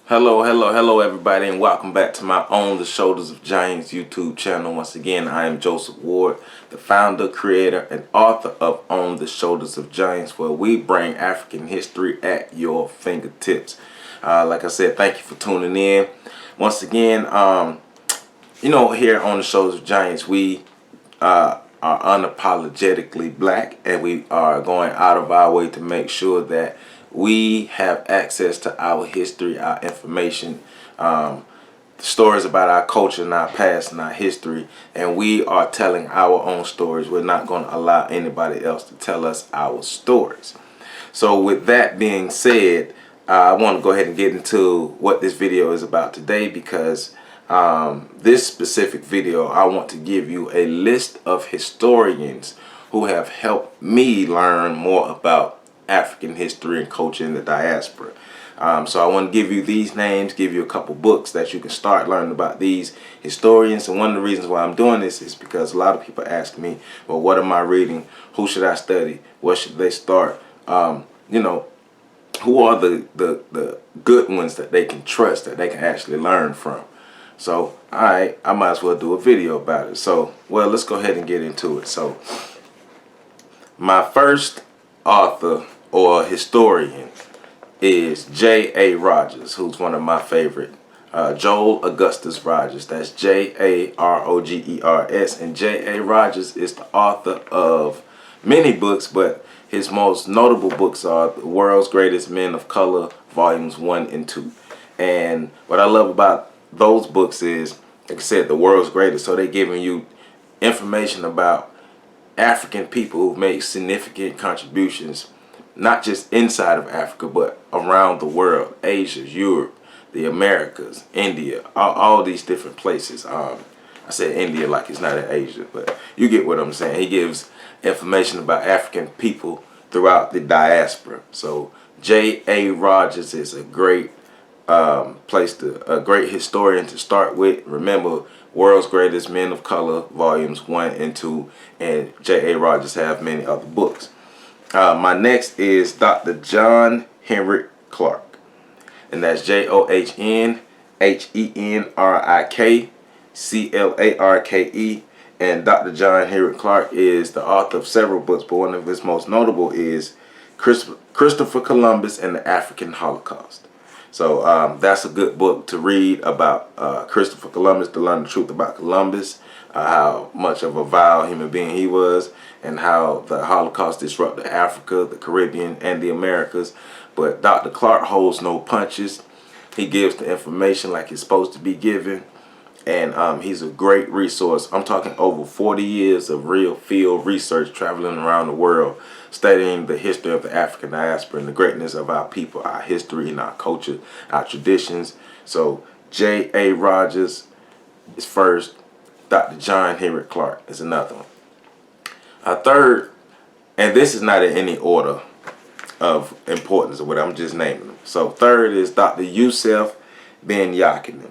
Hello, everybody, and welcome back to my On the Shoulders of Giants YouTube channel. Once again, I am Joseph Ward, the founder, creator, and author of On the Shoulders of Giants, where we bring African history at your fingertips. Like I said, thank you for tuning in. Once again, here on the Shoulders of Giants, we are unapologetically black, and we are going out of our way to make sure that we have access to our history, our information, stories about our culture and our past and our history, and we are telling our own stories. We're not going to allow anybody else to tell us our stories. So with that being said, I want to go ahead and get into what this video is about today, because this specific video, I want to give you a list of historians who have helped me learn more about African history and culture in the diaspora. So I want to give you these names, give you a couple books that you can start learning about these historians. And one of the reasons why I'm doing this is because a lot of people ask me, well, what am I reading? Who should I study? Where should they start? Who are the good ones that they can trust, that they can actually learn from? So, I might as well do a video about it. So, well, let's go ahead and get into it. So, my first author or historian is J.A. Rogers, who's one of my favorite. Joel Augustus Rogers. That's J-A-R-O-G-E-R-S. And J.A. Rogers is the author of many books, but his most notable books are The World's Greatest Men of Color, Volumes 1 and 2. And what I love about those books is, like I said, the world's greatest. So they're giving you information about African people who've made significant contributions, not just inside of Africa, but around the world. Asia, Europe, the Americas, India, all these different places. I said India like it's not in Asia, but you get what I'm saying. He gives information about African people throughout the diaspora. So J.A. Rogers is a great a great historian to start with. Remember, World's Greatest Men of Color, Volumes 1 and 2, and J.A. Rogers have many other books. My next is Dr. John Henrik Clarke, and that's JOHNHENRIKCLARKE. And Dr. John Henrik Clarke is the author of several books, but one of his most notable is Christopher Columbus and the African Holocaust. So that's a good book to read about Christopher Columbus, to learn the truth about Columbus, how much of a vile human being he was, and how the Holocaust disrupted Africa, the Caribbean, and the Americas. But Dr. Clarke holds no punches. He gives the information like it's supposed to be given. And he's a great resource. I'm talking over 40 years of real field research, traveling around the world, studying the history of the African diaspora and the greatness of our people, our history and our culture, our traditions. So J.A. Rogers is first. Dr. John Henrik Clarke is another one. Third, and this is not in any order of importance or what, I'm just naming them. So third is Dr. Yusef Ben-Jochannan.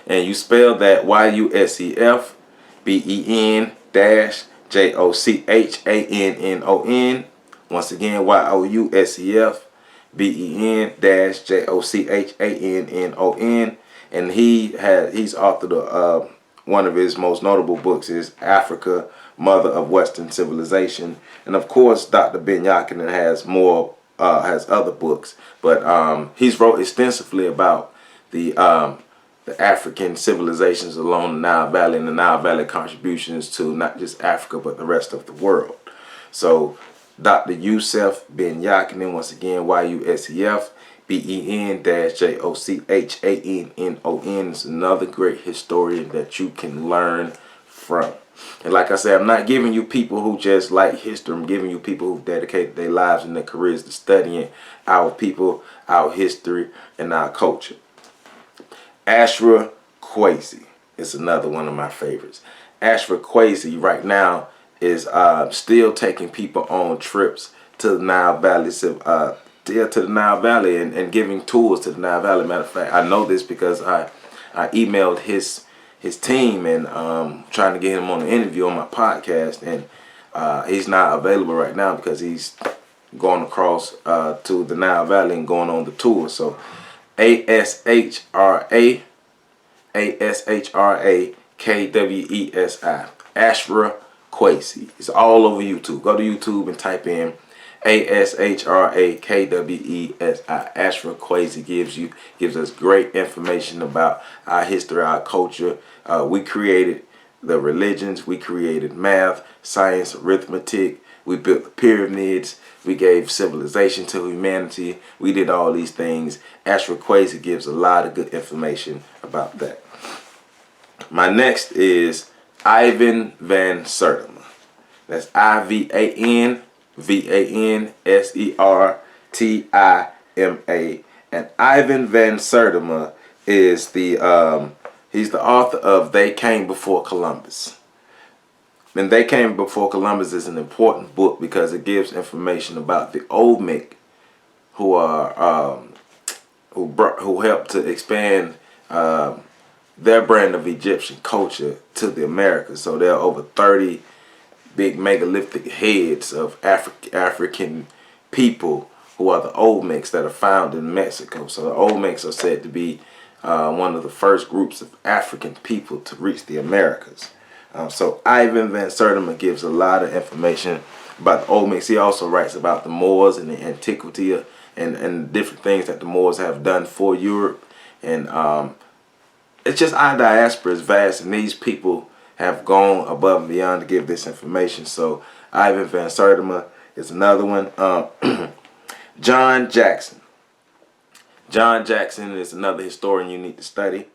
And you spell that YUSEF-BEN-JOCHANNON. Once again, YOUSEF-BEN-JOCHANNON. And he's authored one of his most notable books is Africa, Mother of Western Civilization. And of course, Dr. Ben-Jochannan has other books, but he's wrote extensively about the African civilizations along the Nile Valley and the Nile Valley contributions to not just Africa but the rest of the world. So Dr. Yusef Ben-Jochannan, once again, YUSEF-BEN-JOCHANNON, is another great historian that you can learn from. And like I said, I'm not giving you people who just like history. I'm giving you people who dedicated their lives and their careers to studying our people, our history, and our culture. Ashra Kwesi is another one of my favorites. Ashra Kwesi right now is still taking people on trips to the Nile Valley, and giving tours to the Nile Valley. Matter of fact, I know this because I emailed his team and trying to get him on an interview on my podcast, and he's not available right now because he's going across to the Nile Valley and going on the tour. So ASHRAKWESI. Ashra Kwesi. It's all over YouTube. Go to YouTube and type in ASHRAKWESI. Ashra Kwesi gives us great information about our history, our culture. We created the religions, we created math, science, arithmetic, we built the pyramids, we gave civilization to humanity, we did all these things. Ashra Kwesi gives a lot of good information about that. My next is Ivan Van Sertima. That's IvanVanSertima. And Ivan Van Sertima is he's the author of They Came Before Columbus. And They Came Before Columbus is an important book because it gives information about the Olmec who helped to expand their brand of Egyptian culture to the Americas. So there are over 30 big megalithic heads of African people who are the Olmecs that are found in Mexico. So the Olmecs are said to be one of the first groups of African people to reach the Americas. So Ivan Van Sertima gives a lot of information about the Olmecs. He also writes about the Moors and the antiquity and different things that the Moors have done for Europe. And it's just our diaspora is vast, and these people have gone above and beyond to give this information. So Ivan Van Sertima is another one. John Jackson. John Jackson is another historian you need to study.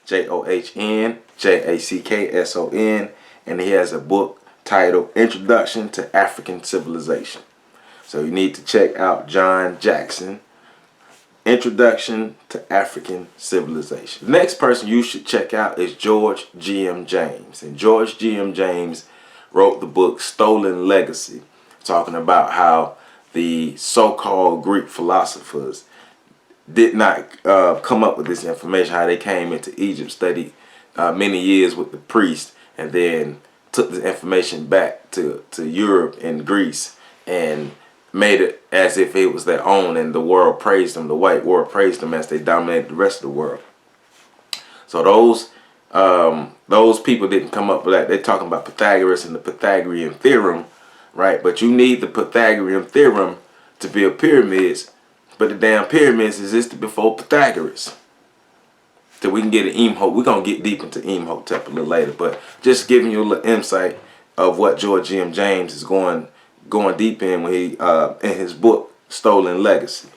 JohnJackson. And he has a book titled Introduction to African Civilization. So you need to check out John Jackson, Introduction to African Civilization. The next person you should check out is George G.M. James. And George G.M. James wrote the book Stolen Legacy, talking about how the so-called Greek philosophers did not come up with this information, how they came into Egypt, studied many years with the priests, and then took the information back to Europe and Greece and made it as if it was their own, and the world praised them, the white world praised them as they dominated the rest of the world. So those people didn't come up with that. They're talking about Pythagoras and the Pythagorean theorem, right? But you need the Pythagorean theorem to build pyramids, but the damn pyramids existed before Pythagoras. So we can get an Imhotep. We're going to get deep into Imhotep a little later, but just giving you a little insight of what George M. James is going deep in when he in his book Stolen Legacy.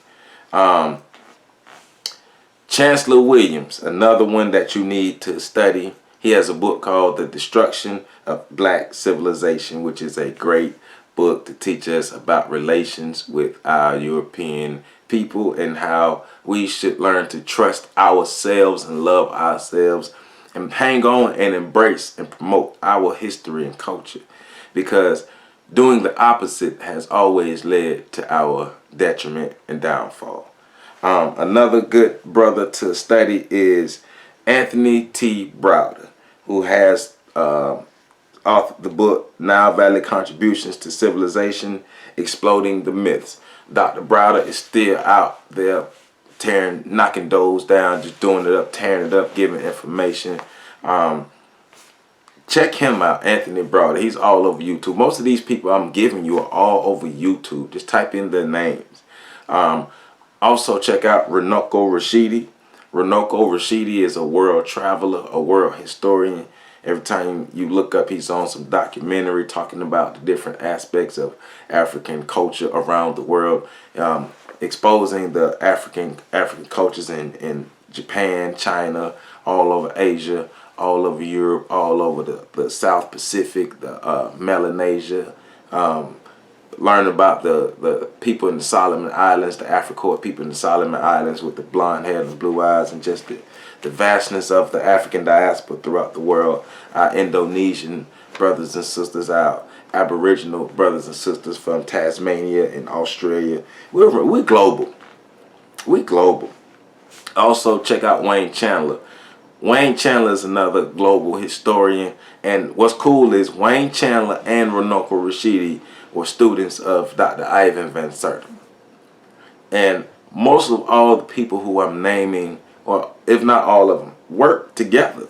Chancellor Williams, another one that you need to study. He has a book called The Destruction of Black Civilization, which is a great book to teach us about relations with our European people and how we should learn to trust ourselves and love ourselves and hang on and embrace and promote our history and culture, because doing the opposite has always led to our detriment and downfall. Another good brother to study is Anthony T. Browder, who has authored the book Nile Valley Contributions to Civilization, Exploding the Myths. Dr. Browder is still out there knocking doors down, just doing it up, tearing it up, giving information. Check him out, Anthony Browder. He's all over YouTube. Most of these people I'm giving you are all over YouTube. Just type in their names. Also check out Runoko Rashidi. Runoko Rashidi is a world traveler, a world historian. Every time you look up, he's on some documentary talking about the different aspects of African culture around the world, exposing the African cultures in Japan, China, all over Asia, all over Europe, all over the South Pacific, the Melanesia. Learn about the people in the Solomon Islands, the Africoid people in the Solomon Islands with the blonde hair and the blue eyes, and just the vastness of the African diaspora throughout the world. Our Indonesian brothers and sisters, our Aboriginal brothers and sisters from Tasmania and Australia. We're global. We're global. Also check out Wayne Chandler. Wayne Chandler is another global historian, and what's cool is Wayne Chandler and Runoko Rashidi were students of Dr. Ivan Van Sertima. And most of all the people who I'm naming, or if not all of them, work together.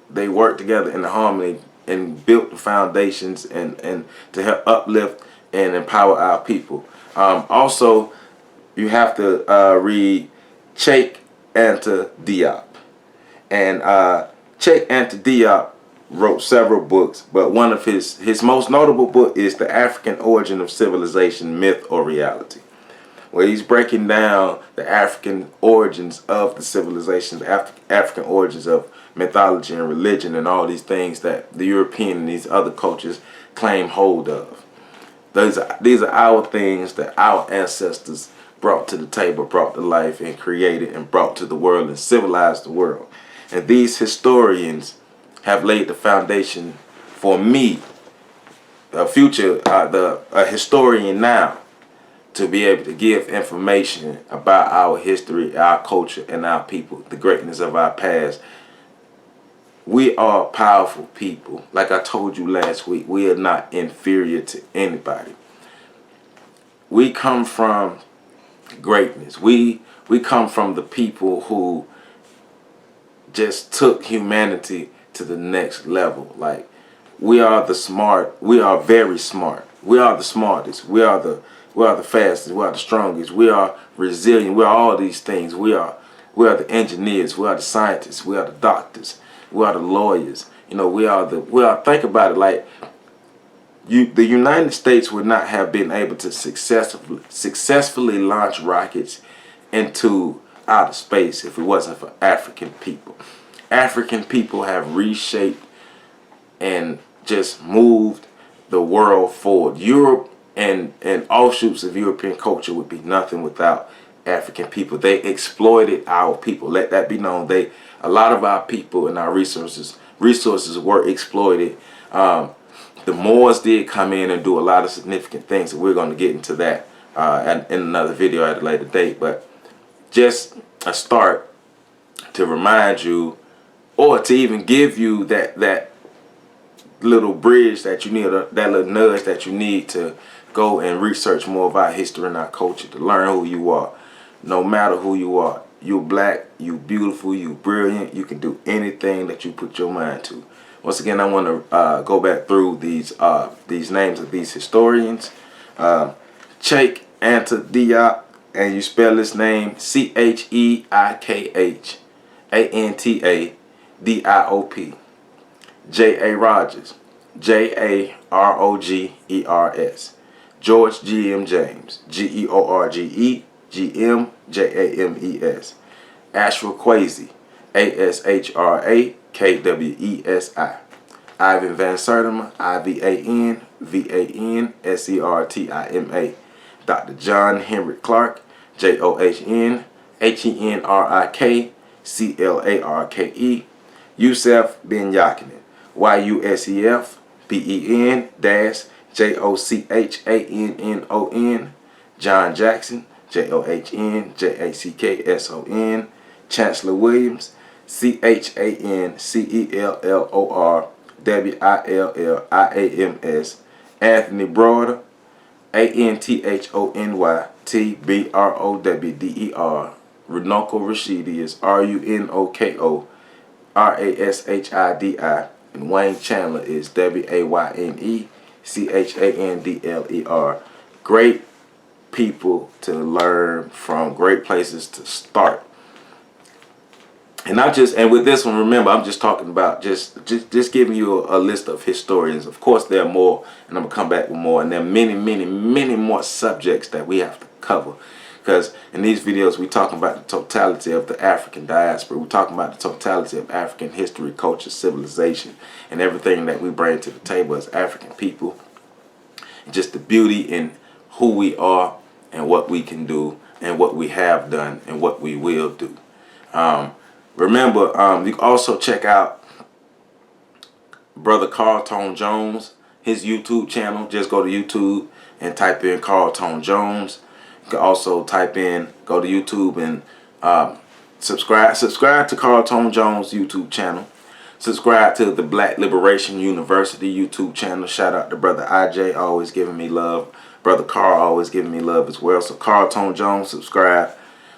They work together in harmony and built the foundations and to help uplift and empower our people. Also, you have to read Cheikh Anta Diop. And Cheikh Anta Diop wrote several books, but one of his most notable book is The African Origin of Civilization, Myth or Reality, where he's breaking down the African origins of the civilization, the African origins of mythology and religion and all these things that the European and these other cultures claim hold of. These are our things that our ancestors brought to the table, brought to life, and created and brought to the world and civilized the world. And these historians have laid the foundation for me, a historian now, to be able to give information about our history, our culture, and our people, the greatness of our past. We are powerful people. Like I told you last week, we are not inferior to anybody. We come from greatness. We come from the people who just took humanity to the next level. Like, we are the smart. We are very smart. We are the smartest. We are the fastest. We are the strongest. We are resilient. We are all these things. We are the engineers. We are the scientists. We are the doctors. We are the lawyers. You know, we are think about it, like, the United States would not have been able to successfully launch rockets into outer space if it wasn't for African people. African people have reshaped and just moved the world forward. Europe and offshoots of European culture would be nothing without African people. They exploited our people. Let that be known. A lot of our people and our resources were exploited. The Moors did come in and do a lot of significant things, and we're going to get into that in another video at a later date. But just a start to remind you, or to even give you that little bridge that you need, that little nudge that you need to go and research more of our history and our culture, to learn who you are. No matter who you are, you're black, you beautiful, you brilliant, you can do anything that you put your mind to. Once again, I want to go back through these names of these historians. Cheikh Anta Diop, and you spell his name CheikHAntadiop. J.A. Rogers, Jarogers. George G.M. James, GeorgeGeMJames. Ashra Kwesi, ASHRAKWESI. Ivan Van Sertima, IVANVANSERTIMA. Dr. John Henrik Clarke, JOHNHENRIK Yusef Ben-Jochannan, YUSEF BEN-JOCHANNON. John Jackson, JOHNJACKSON. Chancellor Williams, CHANCELLORWILLIAMS. Anthony Broder, ANTHONYTBROWDER. Runoko Rashidius, RUNOKO RASHIDI. And Wayne Chandler is WAYNECHANDLER. Great people to learn from, great places to start. And with this one, remember, I'm just talking about just giving you a list of historians. Of course, there are more, and I'm gonna come back with more. And there are many, many, many more subjects that we have to cover. Because in these videos, we're talking about the totality of the African diaspora. We're talking about the totality of African history, culture, civilization, and everything that we bring to the table as African people. And just the beauty in who we are and what we can do and what we have done and what we will do. Remember, you can also check out Brother Carlton Jones, his YouTube channel. Just go to YouTube and type in Carlton Jones. You can also go to YouTube and subscribe to Carlton Jones' YouTube channel. Subscribe to the Black Liberation University YouTube channel. Shout out to Brother IJ, always giving me love. Brother Carl always giving me love as well. So Carlton Jones, subscribe.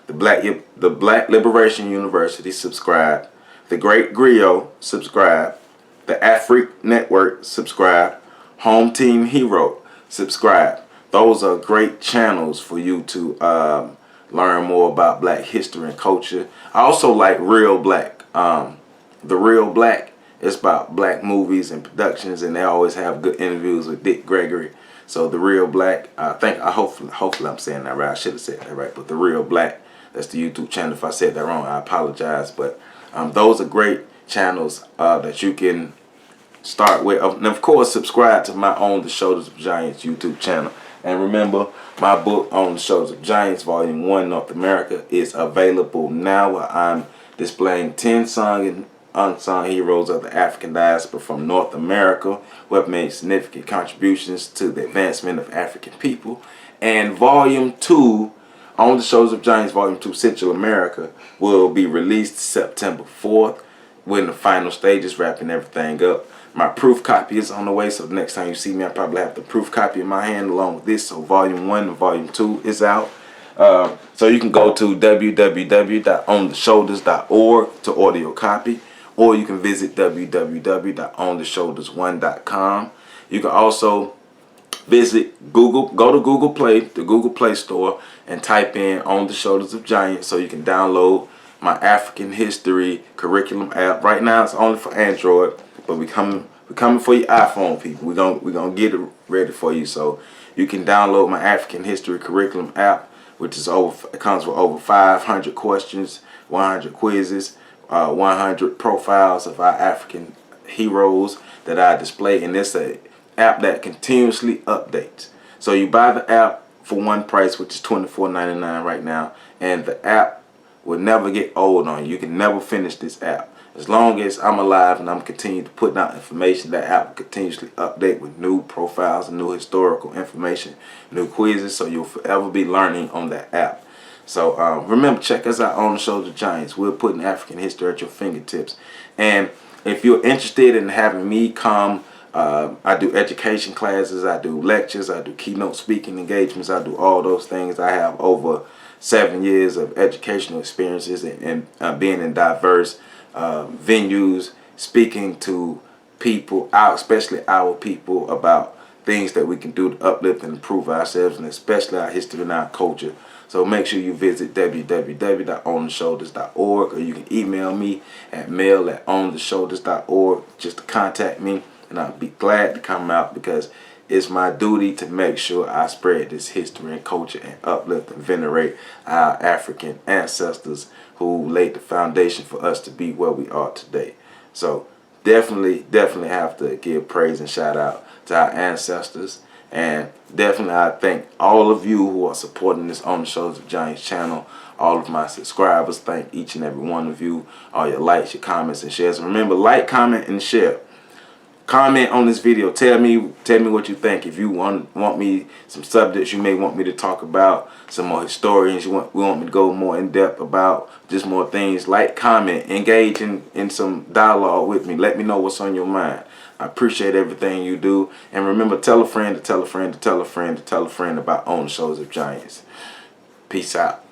the Black Liberation University, subscribe. The Great Griot, subscribe. The Afrique Network, subscribe. Home Team Hero, subscribe. Those are great channels for you to learn more about Black history and culture. I also like Real Black. The Real Black is about Black movies and productions, and they always have good interviews with Dick Gregory. So The Real Black, hopefully I'm saying that right. I should have said that right. But The Real Black, that's the YouTube channel. If I said that wrong, I apologize. But those are great channels that you can start with. And of course, subscribe to my On the Shoulders of Giants YouTube channel. And remember, my book On the Shoulders of Giants, Volume 1, North America, is available now, where I'm displaying 10 sung and unsung heroes of the African diaspora from North America who have made significant contributions to the advancement of African people. And Volume 2, On the Shoulders of Giants, Volume 2, Central America, will be released September 4th. We're in the final stages, wrapping everything up. My proof copy is on the way, so the next time you see me, I probably have the proof copy in my hand along with this. So Volume 1 and Volume 2 is out. So you can go to www.ontheshoulders.org to order your copy, or you can visit www.ontheshoulders1.com. You can also visit Google, go to Google Play, the Google Play Store, and type in On the Shoulders of Giants so you can download my African history curriculum app. Right now it's only for Android, but we're coming for your iPhone people. We're gonna get it ready for you, so you can download my African history curriculum app, which is it comes with over 500 questions, 100 quizzes, 100 profiles of our African heroes that I display, and it's an app that continuously updates. So you buy the app for one price, which is $24.99 right now, and the app will never get old on you. You can never finish this app. As long as I'm alive and I'm continuing to put out information, that app will continuously update with new profiles and new historical information, new quizzes, so you'll forever be learning on that app. So remember, check us out on the Shoulders of Giants. We're putting African history at your fingertips. And if you're interested in having me come, I do education classes, I do lectures, I do keynote speaking engagements, I do all those things. I have over 7 years of educational experiences and being in diverse venues, speaking to people, especially our people, about things that we can do to uplift and improve ourselves, and especially our history and our culture. So make sure you visit www.ontheshoulders.org, or you can email me at mail@ontheshoulders.org just to contact me, and I'll be glad to come out, because it's my duty to make sure I spread this history and culture and uplift and venerate our African ancestors who laid the foundation for us to be where we are today. So definitely have to give praise and shout out to our ancestors. And definitely I thank all of you who are supporting this On the Shoulders of Giants channel. All of my subscribers, thank each and every one of you. All your likes, your comments, and shares. And remember, like, comment, and share. Comment on this video. Tell me what you think. If you want me some subjects you may want me to talk about, some more historians we want me to go more in depth about, just more things. Like, comment, engage in some dialogue with me. Let me know what's on your mind. I appreciate everything you do. And remember, tell a friend to tell a friend to tell a friend to tell a friend about On the Shoulders of Giants. Peace out.